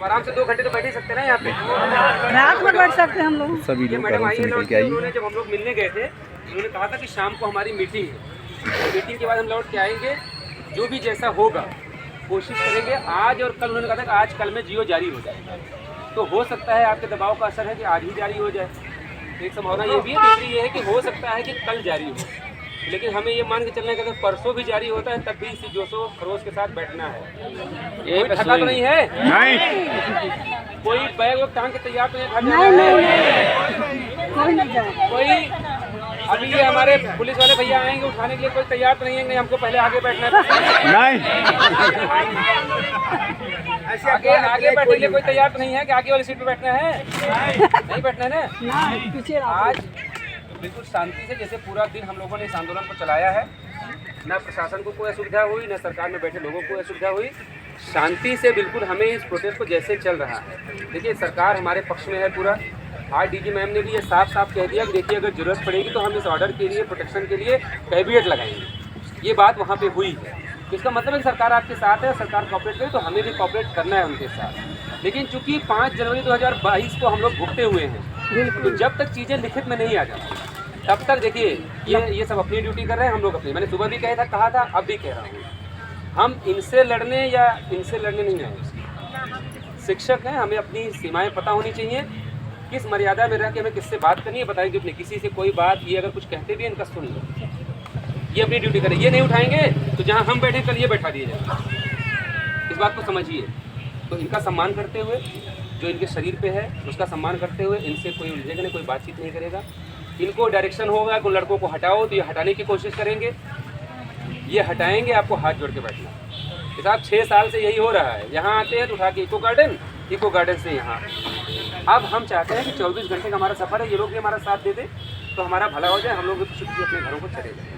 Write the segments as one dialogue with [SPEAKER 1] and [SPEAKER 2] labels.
[SPEAKER 1] आराम से 2 घंटे तो बैठ ही सकते हैं ना यहाँ पे,
[SPEAKER 2] रात में बैठ सकते हैं हम लोग।
[SPEAKER 3] सभी
[SPEAKER 1] ये
[SPEAKER 3] लोग
[SPEAKER 1] मैडम
[SPEAKER 3] आराम
[SPEAKER 1] आई
[SPEAKER 3] से
[SPEAKER 1] है
[SPEAKER 3] निकल
[SPEAKER 1] लौट
[SPEAKER 3] के
[SPEAKER 1] के,
[SPEAKER 3] आई।
[SPEAKER 1] उन्होंने जब हम लोग मिलने गए थे उन्होंने कहा था कि शाम को हमारी मीटिंग है, मीटिंग के बाद हम लौट के आएंगे, जो भी जैसा होगा कोशिश करेंगे। आज और कल उन्होंने कहा था कि आज कल में जियो जारी हो जाएगा, तो हो सकता है आपके दबाव का असर है कि आज ही जारी हो जाए, तो एक संभावना ये भी है। दूसरी ये है कि हो सकता है कि कल जारी हो, लेकिन हमें ये मान के चलना है कि अगर परसों भी जारी होता है तब भी इसी जोशो खरोश के साथ बैठना है। कोई थका तो नहीं है?
[SPEAKER 3] नहीं,
[SPEAKER 1] कोई बैग वैग टांग के तैयार तो नहीं?
[SPEAKER 2] कोई नहीं जाएगा।
[SPEAKER 1] कोई अभी ये हमारे पुलिस वाले भैया आएंगे उठाने के लिए, कोई तैयार तो नहीं है? नहीं, हमको पहले आगे बैठना है।
[SPEAKER 3] नहीं,
[SPEAKER 1] आगे बैठने के लिए कोई तैयार तो नहीं है कि आगे वाली सीट पे बैठना है? नहीं बैठना है ना।
[SPEAKER 2] पीछे
[SPEAKER 1] आज बिल्कुल शांति से, जैसे पूरा दिन हम लोगों ने इस आंदोलन को चलाया है, न प्रशासन को कोई असुविधा हुई, न सरकार में बैठे लोगों को असुविधा हुई। शांति से बिल्कुल हमें इस प्रोटेस्ट को जैसे चल रहा है, देखिए सरकार हमारे पक्ष में है पूरा। आज डीजी मैम ने भी ये साफ साफ कह दिया कि देखिए अगर ज़रूरत पड़ेगी तो हम इस ऑर्डर के लिए, प्रोटेक्शन के लिए कैबिनेट लगाएंगे। ये बात वहाँ पे हुई है, तो इसका मतलब है कि सरकार आपके साथ है, सरकार कॉपरेट करे तो हमें भी कॉपरेट करना है उनके साथ। लेकिन चूंकि 5 जनवरी 2022 को हम लोग भुगते हुए हैं, तो जब तक चीज़ें लिखित में नहीं आ जाती तब तक देखिए ये सब अपनी ड्यूटी कर रहे हैं, हम लोग अपनी। मैंने सुबह भी कहा था, अब भी कह रहा हूँ, हम इनसे लड़ने या इनसे लड़ने नहीं आए। शिक्षक हैं, हमें अपनी सीमाएं पता होनी चाहिए, किस मर्यादा में रह के हमें किससे बात करनी है बताएंगे अपने। किसी से कोई बात, ये अगर कुछ कहते भी हैं इनका सुन लो, ये अपनी ड्यूटी करें, ये नहीं उठाएंगे तो जहाँ हम बैठे कल ये बैठा दिए जाएंगे। इस बात को समझिए। तो इनका सम्मान करते हुए, जो इनके शरीर पे है उसका सम्मान करते हुए, इनसे कोई उलझेगा नहीं, कोई बातचीत नहीं करेगा। इनको डायरेक्शन होगा कि उन लड़कों को हटाओ, तो ये हटाने की कोशिश करेंगे, ये हटाएंगे, आपको हाथ जोड़ के बैठना। साहब 6 साल से यही हो रहा है। यहाँ आते हैं तो उठा के इको गार्डन से यहाँ। अब हम चाहते हैं कि 24 घंटे का हमारा सफ़र है, ये लोग भी हमारा साथ दे दें तो हमारा भला हो जाए, हम लोग भी खुशी खुशी अपने घरों को चले जाएँ।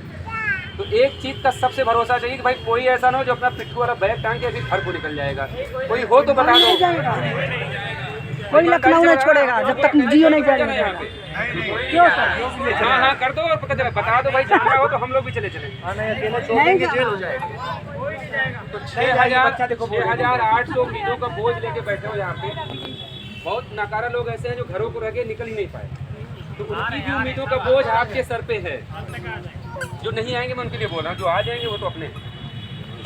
[SPEAKER 1] तो एक चीज़ का सबसे भरोसा चाहिए कि भाई कोई ऐसा ना हो जो अपना पिट्ठू वाला बैग टांग के अभी घर को निकल जाएगा। कोई हो तो बता दो।
[SPEAKER 2] कोई लखनऊ नहीं छोड़ेगा जब तक जियो नहीं जाएगा
[SPEAKER 1] यहाँ पे।
[SPEAKER 2] क्यों सर?
[SPEAKER 1] हाँ कर दो और बता दो भाई, जाना हो तो हम लोग भी चले चले।
[SPEAKER 2] नहीं
[SPEAKER 1] जेल हो जाएगा। तो 6,800 उम्मीदों का बोझ लेके बैठे हो यहाँ पे। बहुत नाकारा लोग ऐसे हैं जो घरों को रह के निकल ही नहीं पाए, तो उनकी भी उम्मीदों का बोझ आपके सर पे है। जो नहीं आएंगे मैं उनके लिए बोल रहा हूँ, जो आ जाएंगे वो तो अपने,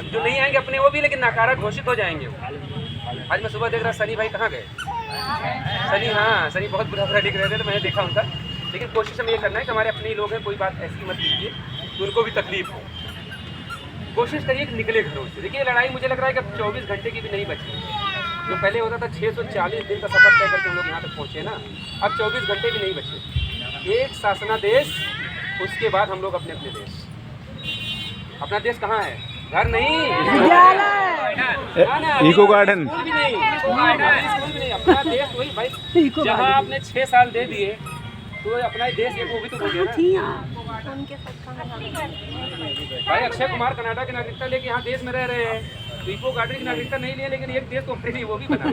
[SPEAKER 1] जो नहीं आएंगे अपने वो भी, लेकिन नाकारा घोषित हो जाएंगे वो। आज मैं सुबह देख रहा सनी भाई कहाँ गए? सनी बहुत बुरा दिख रहे थे, तो मैंने देखा उनका। लेकिन कोशिश हमें ये करना है कि हमारे अपने ही लोग हैं, कोई बात ऐसी मत कीजिए कि उनको भी तकलीफ हो। कोशिश करिए कि निकले घरों से। देखिए लड़ाई मुझे लग रहा है कि अब 24 घंटे की भी नहीं बची। जो पहले होता था 640 दिन का सफर तय करके हम लोग यहाँ तक पहुँचे ना, अब 24 घंटे भी नहीं बचे। एक शासनादेश, उसके बाद हम लोग अपने अपने देश। अपना देश कहाँ है? घर नहीं,
[SPEAKER 3] इको गार्डन
[SPEAKER 1] भी नहीं, अपना देश वही भाई। जहाँ आपने 6 साल दे दिए तो अपना देश एक वो भी तो हो गया ना भाई। अक्षय कुमार कनाडा की नागरिकता लेके यहाँ देश में रह रहे हैं, तो इको गार्डन की नागरिकता नहीं लिए, लेकिन एक देश तो अपने लिए वो भी बना।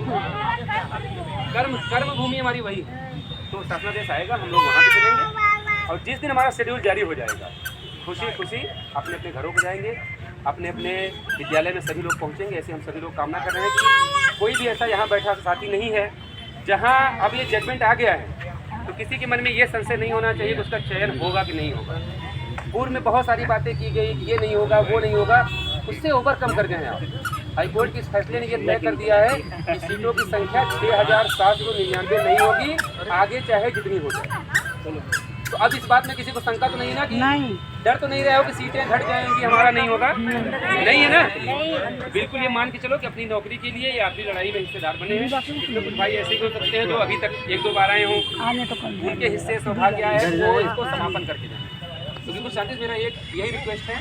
[SPEAKER 1] कर्म भूमि हमारी वही है। तो अपना देश आएगा, हम लोग वहाँ पे चलेंगे, और जिस दिन हमारा शेड्यूल जारी हो जाएगा खुशी खुशी अपने अपने घरों को जाएंगे, अपने अपने विद्यालय में सभी लोग पहुँचेंगे। ऐसे हम सभी लोग कामना कर रहे हैं कि कोई भी ऐसा यहाँ बैठा साथी नहीं है जहाँ अब ये जजमेंट आ गया है तो किसी के मन में ये संशय नहीं होना चाहिए कि उसका चयन होगा कि नहीं होगा। पूर्व में बहुत सारी बातें की गई कि ये नहीं होगा, वो नहीं होगा, उससे ओवरकम कर गए हैं आप। हाईकोर्ट के इस फैसले ने ये तय कर दिया है कि सीटों की संख्या 6,799 नहीं होगी, आगे चाहे जितनी हो जाए। तो अब इस बात में किसी को शंका तो नहीं ना कि
[SPEAKER 2] नहीं,
[SPEAKER 1] डर तो नहीं रहे हो कि सीटें घट जाएंगी, हमारा नहीं होगा? नहीं है ना। बिल्कुल ये मान के चलो कि अपनी नौकरी के लिए या अपनी लड़ाई में हिस्सेदार बने हैं। इसमें कुछ भाई ऐसे ही हो सकते हैं जो अभी तक 1-2 बार आए हों, उनके हिस्से सौभाग्य आए हैं, वो इसको समापन करके जाएं। तो बिल्कुल शांति से मेरा एक यही रिक्वेस्ट है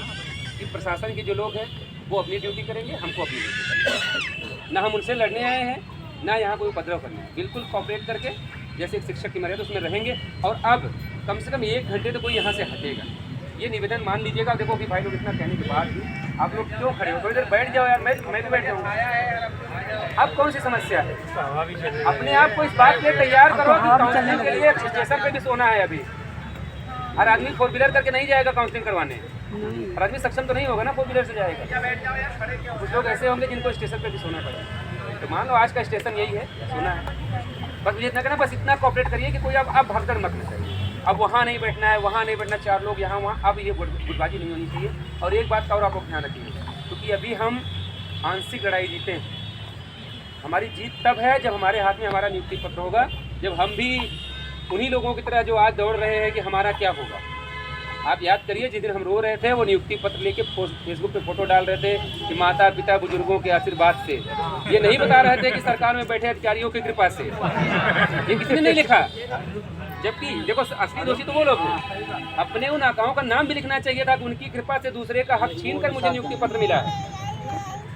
[SPEAKER 1] कि प्रशासन के जो लोग हैं वो अपनी ड्यूटी करेंगे, हमको अपनी ड्यूटी करेंगे। ना हम उनसे लड़ने आए हैं, ना यहाँ कोई उपद्रव करना है। बिल्कुल कॉपरेट करके जैसे एक शिक्षक की मर्यादा उसमें रहेंगे। और अब कम से कम 1 घंटे तो कोई यहाँ से हटेगा, ये निवेदन मान लीजिएगा। देखो कि भाई लोग इतना कहने के बाद भी आप लोग क्यों खड़े हो? थोड़ी देर बैठ जाओ यार, मैं भी बैठ जाऊँ। अब कौन सी समस्या है? अपने आप को इस बात के लिए तैयार करो कि काउंसलिंग के लिए स्टेशन पे भी सोना है। अभी हर आदमी 4 व्हीलर करके नहीं जाएगा काउंसलिंग करवाने, हर आदमी सक्षम तो नहीं होगा ना 4 व्हीलर से जाएगा। कुछ लोग ऐसे होंगे जिनको स्टेशन पे भी सोना पड़ेगा। तो मान लो आज का स्टेशन यही है, सुना है। बस मुझे इतना कहना, बस इतना कोऑपरेट करिए कि कोई अब भगदड़ मत न करिए। अब वहाँ नहीं बैठना है, वहाँ नहीं बैठना, 4 लोग यहाँ वहाँ, अब ये गुटबाजी नहीं होनी चाहिए। और एक बात का और आप लोग ध्यान रखिए, क्योंकि अभी हम आंशिक लड़ाई जीते हैं। हमारी जीत तब है जब हमारे हाथ में हमारा नियुक्ति पत्र होगा, जब हम भी उन्हीं लोगों की तरह जो आज दौड़ रहे हैं कि हमारा क्या होगा। आप याद करिए, जिस दिन हम रो रहे थे वो नियुक्ति पत्र लेके फेसबुक पे फोटो डाल रहे थे कि माता पिता बुजुर्गों के आशीर्वाद से, ये नहीं बता रहे थे कि सरकार में बैठे अधिकारियों की कृपा से। ये किसी ने नहीं लिखा। जबकि देखो, असली दोषी तो वो लोग हैं। अपने उन आकाओं का नाम भी लिखना चाहिए था कि उनकी कृपा से दूसरे का हक छीन कर मुझे नियुक्ति पत्र मिला है।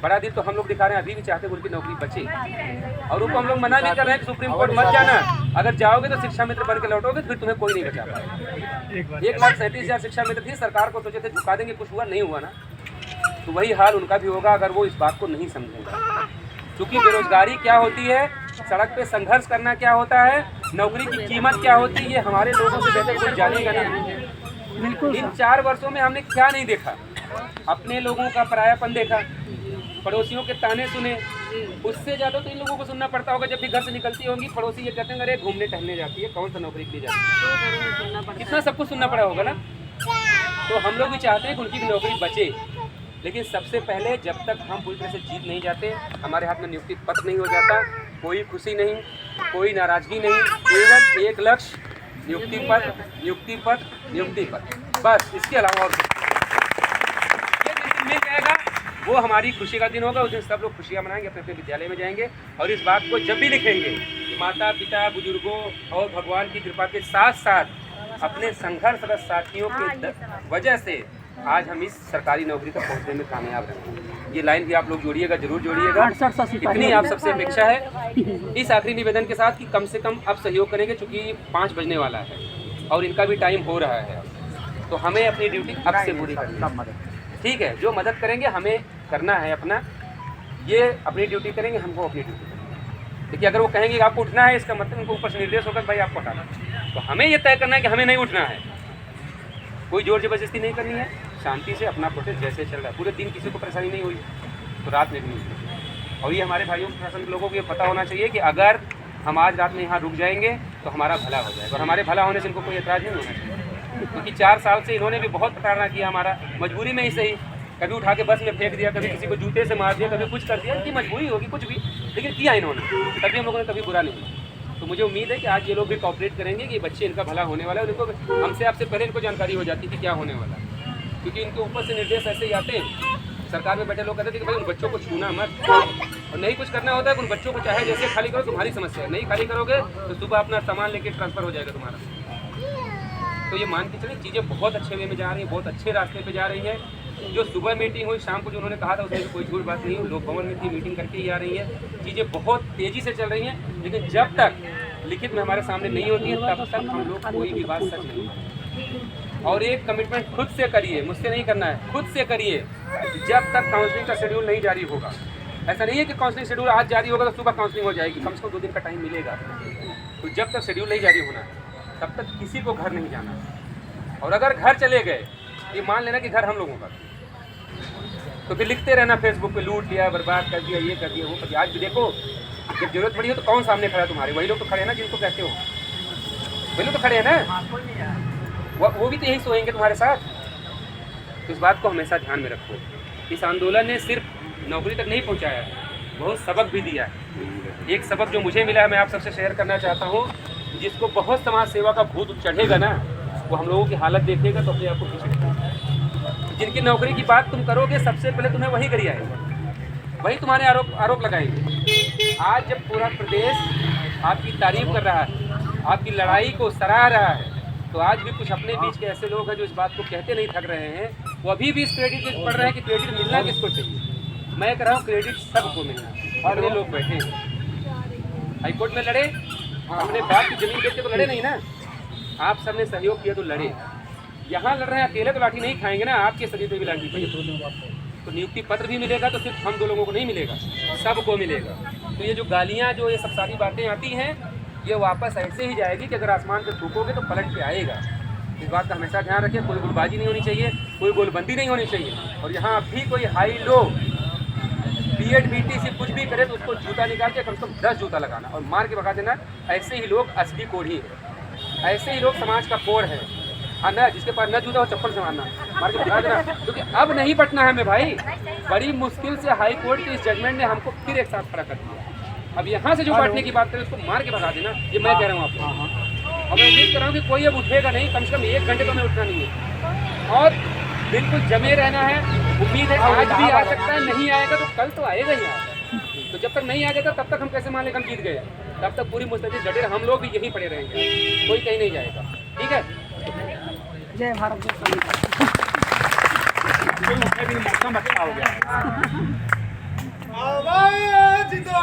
[SPEAKER 1] बड़ा दिल तो हम लोग दिखा रहे हैं, अभी भी चाहते हैं उनकी नौकरी बचे। और उनको हम लोग मना भी कर रहे हैं कि सुप्रीम कोर्ट मत जाना, अगर जाओगे तो शिक्षा मित्र बन के लौटोगे, फिर तुम्हें कोई नहीं बचा पाएगा। 1,37,000 शिक्षा मित्र थी, सरकार को सोचे थे झुका देंगे, कुछ हुआ नहीं हुआ ना। तो वही हाल उनका भी होगा अगर वो इस बात को नहीं समझेंगे। क्योंकि बेरोजगारी क्या होती है, सड़क पे संघर्ष करना क्या होता है, नौकरी की कीमत क्या होती है, ये हमारे लोगों से बेहतर कोई जानेगा नहीं। इन 4 वर्षों में हमने क्या नहीं देखा, अपने लोगों का परायापन देखा, पड़ोसियों के ताने सुने। उससे ज़्यादा तो इन लोगों को सुनना पड़ता होगा जब भी घर से निकलती होंगी, पड़ोसी ये कहते हैं अरे घूमने टहलने जाती है, कौन सा नौकरी के लिए जाती है, कितना सब कुछ सुनना पड़ा होगा ना। तो हम लोग भी चाहते हैं कि उनकी भी नौकरी बचे, लेकिन सबसे पहले जब तक हम पूरी तरह से जीत नहीं जाते, हमारे हाथ में नियुक्ति पत्र नहीं हो जाता, कोई खुशी नहीं, कोई नाराजगी नहीं, केवल एक लक्ष्य, नियुक्ति पत्र, नियुक्ति पत्र, नियुक्ति पत्र, बस। इसके अलावा और मिल जाएगा, वो हमारी खुशी का दिन होगा। उस दिन सब लोग खुशियाँ मनाएंगे, अपने अपने विद्यालय में जाएंगे और इस बात को जब भी लिखेंगे कि माता पिता बुजुर्गों और भगवान की कृपा के साथ साथ अपने संघर्षरत साथियों की वजह से आज हम इस सरकारी नौकरी तक पहुंचने में कामयाब रहे। ये लाइन भी आप लोग जोड़िएगा, जरूर जोड़िएगा। इतनी आप सबसे अपेक्षा है इस आखिरी निवेदन के साथ कि कम से कम अब सहयोग करेंगे, चूँकि 5 बजने वाला है और इनका भी टाइम हो रहा है, तो हमें अपनी ड्यूटी अब से पूरी करनी है। ठीक है, जो मदद करेंगे हमें करना है अपना, ये अपनी ड्यूटी करेंगे, हमको अपनी ड्यूटी करेंगे। देखिए, अगर वो कहेंगे कि आपको उठना है, इसका मतलब उनको ऊपर से निर्देश होगा भाई आपको उठाना, तो हमें ये तय करना है कि हमें नहीं उठना है। कोई जोर जबरदस्ती नहीं करनी है, शांति से अपना प्रोसेस जैसे चल रहा है। पूरे दिन किसी को परेशानी नहीं हुई तो रात में भी नहीं हुई। और ये हमारे भाइयों प्रशासन के लोगों को ये पता होना चाहिए कि अगर हम आज रात में यहाँ रुक जाएंगे तो हमारा भला हो जाएगा, और हमारे भला होने से इनको कोई एतराज़ नहीं होना चाहिए। क्योंकि 4 साल से इन्होंने भी बहुत प्रताड़ना किया, हमारा मजबूरी में ही सही, कभी उठा के बस में फेंक दिया, कभी किसी को जूते से मार दिया, कभी कुछ कर दिया, इनकी मजबूरी होगी कुछ भी, लेकिन किया इन्होंने, तभी हम लोगों ने कभी बुरा नहीं। तो मुझे उम्मीद है कि आज ये लोग भी कॉपरेट करेंगे कि बच्चे इनका भला होने वाला है। उनको हमसे आपसे पहले इनको जानकारी हो जाती थी क्या होने वाला है, क्योंकि इनके ऊपर से निर्देश ऐसे ही आते हैं। सरकार में बैठे लोग कहते थे कि भाई उन बच्चों को छूना मत, और नहीं कुछ करना होता है उन बच्चों को चाहे जैसे खाली करो, तुम्हारी समस्या है, नहीं खाली करोगे तो सुबह अपना सामान लेके ट्रांसफ़र हो जाएगा तुम्हारा। तो ये मान के चलें चीज़ें बहुत अच्छे वे में जा रही हैं, बहुत अच्छे रास्ते पे जा रही हैं। जो सुबह मीटिंग हुई, शाम को जो उन्होंने कहा था उसमें कोई झूठ बात नहीं, लोक भवन में थी, मीटिंग करके ही आ रही है। चीज़ें बहुत तेज़ी से चल रही हैं, लेकिन जब तक लिखित में हमारे सामने नहीं होती है तब तक हम लोग कोई भी बात सच नहीं करेंगे। और एक कमिटमेंट खुद से करिए, मुझसे नहीं करना है, खुद से करिए, जब तक काउंसलिंग का शेड्यूल नहीं जारी होगा। ऐसा नहीं है कि काउंसलिंग शेड्यूल आज जारी होगा तो सुबह काउंसलिंग हो जाएगी, कम से कम 2 दिन का टाइम मिलेगा। तो जब तक शेड्यूल नहीं जारी होना तब तक किसी को घर नहीं जाना। और अगर घर चले गए, ये मान लेना कि घर हम लोगों का, तो फिर लिखते रहना फेसबुक पे, लूट लिया, बर्बाद कर दिया, ये कर दिया, वो कर दिया। आज भी देखो, जब जरूरत पड़ी हो तो कौन सामने खड़ा है तुम्हारे? वही लोग तो खड़े हैं ना जिनको कहते हो, वही लोग तो खड़े हैं ना, वो भी तो यही सोएंगे तुम्हारे साथ। तो इस बात को हमेशा ध्यान में रखो। इस आंदोलन ने सिर्फ नौकरी तक नहीं पहुंचाया है, बहुत सबक भी दिया है। एक सबक जो मुझे मिला है मैं आप सबसे शेयर करना चाहता हूँ। जिसको बहुत समाज सेवा का भूत चढ़ेगा ना, वो हम लोगों की हालत देखेगा तो अपने आप को पीछे। जिनकी नौकरी की बात तुम करोगे सबसे पहले तुम्हें वही करिए आएगा, वही तुम्हारे आरोप लगाएंगे। आज जब पूरा प्रदेश आपकी तारीफ कर रहा है, आपकी लड़ाई को सराह रहा है, तो आज भी कुछ अपने बीच के ऐसे लोग हैं जो इस बात को कहते नहीं थक रहे हैं, वो अभी भी इस क्रेडिट पे पढ़ रहे हैं कि क्रेडिट मिलना किसको चाहिए। मैं कह रहा हूँ क्रेडिट सबको मिलना। और ये लोग बैठे हैं हाईकोर्ट में लड़े, हमने बात की जमीन बेच के तो लड़े नहीं ना, आप सबने सहयोग किया तो लड़े। यहाँ लड़ रहे हैं अकेले तो लाठी नहीं खाएंगे ना, आपके शरीर पे भी लाठी पड़ी। तो नियुक्ति पत्र भी मिलेगा तो सिर्फ हम 2 लोगों को नहीं मिलेगा, सबको मिलेगा। तो ये जो गालियाँ, जो ये सब सारी बातें आती हैं, ये वापस ऐसे ही जाएगी कि अगर आसमान पे थूकोगे तो पलट के आएगा। इस बात का हमेशा ध्यान रखिए। कोई गुलबाजी नहीं होनी चाहिए, कोई गोलबंदी नहीं होनी चाहिए। और यहाँ भी कोई हाई लो बीएड बीटीसी कुछ भी करे तो उसको जूता निकाल के कम से कम 10 जूता लगाना और मार के भगा देना। ऐसे ही लोग असली कोढ़ी है, ऐसे ही लोग समाज का कोढ़ है। हाँ ना, जिसके पास न जूता हो चप्पल से मारना, मार के भगा देना। क्योंकि अब नहीं बटना है हमें भाई, बड़ी मुश्किल से हाई कोर्ट के इस जजमेंट ने हमको फिर एक साथ खड़ा कर दिया। अब यहाँ से जो बांटने की बात करें उसको मार के भगा देना, ये मैं कह रहा हूँ आपको। और मैं उम्मीद कर रहा हूँ कि कोई अब उठेगा नहीं, कम से कम 1 घंटे तो हमें उठना नहीं है और बिल्कुल जमे रहना है। उम्मीद है आज भी आ सकता है, नहीं आएगा तो कल तो आएगा ही आएगा। तो जब तक नहीं आ जाता तब तक हम कैसे मान लें हम जीत गए, तब तक पूरी मुस्तैदी डटे हम लोग भी यहीं पड़े रहेंगे, कोई कहीं नहीं जाएगा। ठीक है,
[SPEAKER 2] जय भारत।
[SPEAKER 4] आवाज दो।